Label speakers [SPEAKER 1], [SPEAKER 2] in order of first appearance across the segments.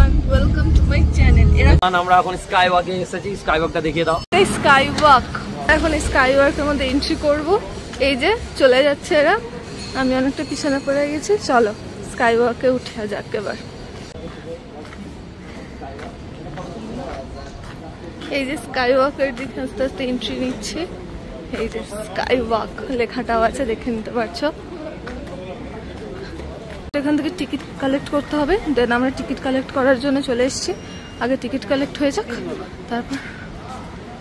[SPEAKER 1] everyone, welcome to my channel.
[SPEAKER 2] আমরা এখন sky ওয়াকে এসেছি, স্কাই ওয়াকটা দেখিয়ে দাও।
[SPEAKER 1] এই স্কাই ওয়াক, এখন স্কাই ওয়াকের মধ্যে এন্ট্রি করব। এই যে চলে যাচ্ছে এরা, আমি অনেকটা পিছনে পড়ে গেছি। চলো স্কাই ওয়াকে উঠে যাক এবার। এই যে স্কাই ওয়াকের দিকে আস্তে আস্তে এন্ট্রি নিচ্ছি। এই যে স্কাই ওয়াক লেখাটাও আছে, দেখে নিতে পারছো। এখান থেকে টিকিট কালেক্ট করতে হবে। দেন আমরা টিকিট কালেক্ট করার জন্য চলে এসেছি। আগে টিকিট কালেক্ট হয়ে যাক, তারপর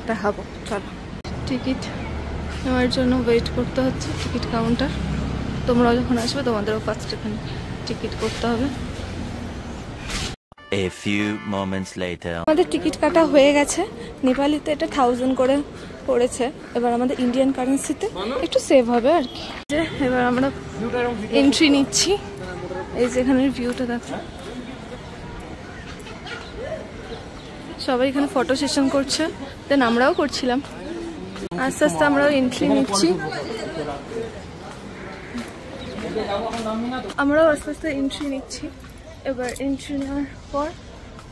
[SPEAKER 1] দেখাবো। চলো, টিকিট নেওয়ার জন্য ওয়েট করতে হচ্ছে টিকিট কাউন্টার। তোমরাও যখন আসবে তোমাদেরও ফার্স্ট এখানে টিকিট করতে হবে।
[SPEAKER 3] A few moments later.
[SPEAKER 1] আমাদের টিকিট কাটা হয়ে গেছে। নেপালিতে এটা 1000 করে পড়েছে। এবার আমাদের ইন্ডিয়ান কারেন্সিতে একটু সেভ হবে আর কি। এবার আমরা এন্ট্রি নিচ্ছি। এই যে এখানের ভিউটা দেখো, সবাই এখানে ফটো সেশন করছে। দেন আমরাও করছিলাম। আস্তে আস্তে আমরাও এন্ট্রি নিচ্ছি। আমরাও আস্তে আস্তে এন্ট্রি নিচ্ছি। এবার এন্ট্রি নেওয়ার পর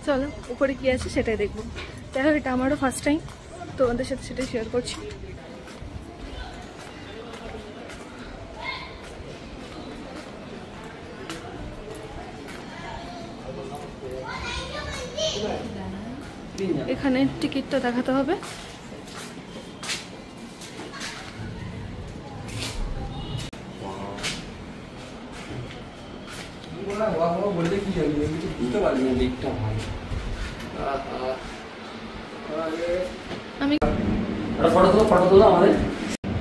[SPEAKER 1] চলো উপরে কি আছে সেটাই দেখবো। দেখো, এটা আমারও ফার্স্ট টাইম, তোমাদের সাথে সেটাই শেয়ার করছি। এখানে টিকিটটা দেখাতে হবে। আমি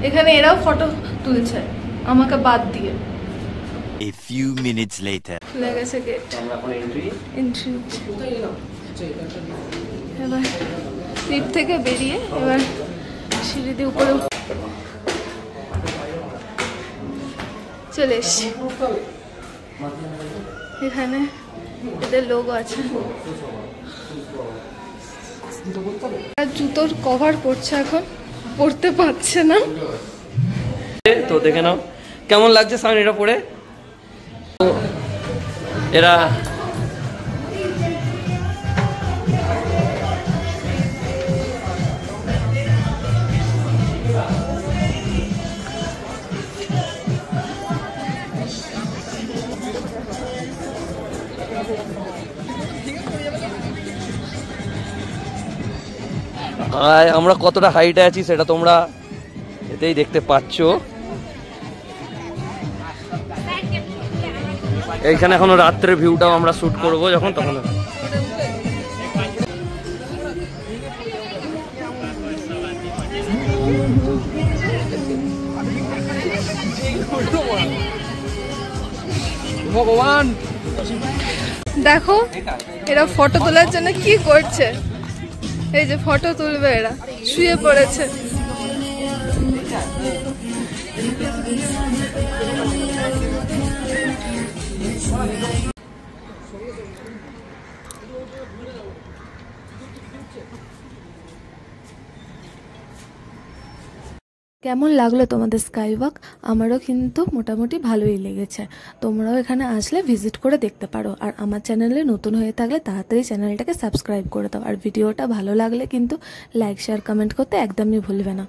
[SPEAKER 1] এখানে এরাও ফটো তুলছে আমাকে বাদ দিয়ে।
[SPEAKER 3] A few minutes later.
[SPEAKER 1] খুলে গেছে গেট, আমরা এখন এন্ট্রি। এবার লিফট থেকে বেরিয়ে এবার সিঁড়ি দিয়ে উপরে চলে এসছি। এখানে এদের লোগো আছে। জুতোর কভার পরছে, এখন পরতে পারছে না।
[SPEAKER 2] তো দেখে নাও কেমন লাগছে সামনেটা পরে। এরা আমরা কতটা হাইটে আছি সেটা তোমরা এতেই দেখতে পাচ্ছ। এইখানে এখনো রাত্রের ভিউটাও আমরা শুট করব যখন, তখন ভগবান।
[SPEAKER 1] দেখো এরা ফটো তোলার জন্য কি করছে। এই যে ফটো তুলবে, এরা শুয়ে পড়েছে। কেমন লাগলো তোমাদের স্কাই ওয়াক? আমারও কিন্তু মোটামুটি ভালোই লেগেছে। তোমরাও এখানে আসলে ভিজিট করে দেখতে পারো। আর আমার চ্যানেলে নতুন হয়ে থাকলে তাড়াতাড়ি চ্যানেলটাকে সাবস্ক্রাইব করে দাও। আর ভিডিওটা ভালো লাগলে কিন্তু লাইক, শেয়ার, কমেন্ট করতে একদমই ভুলবে না।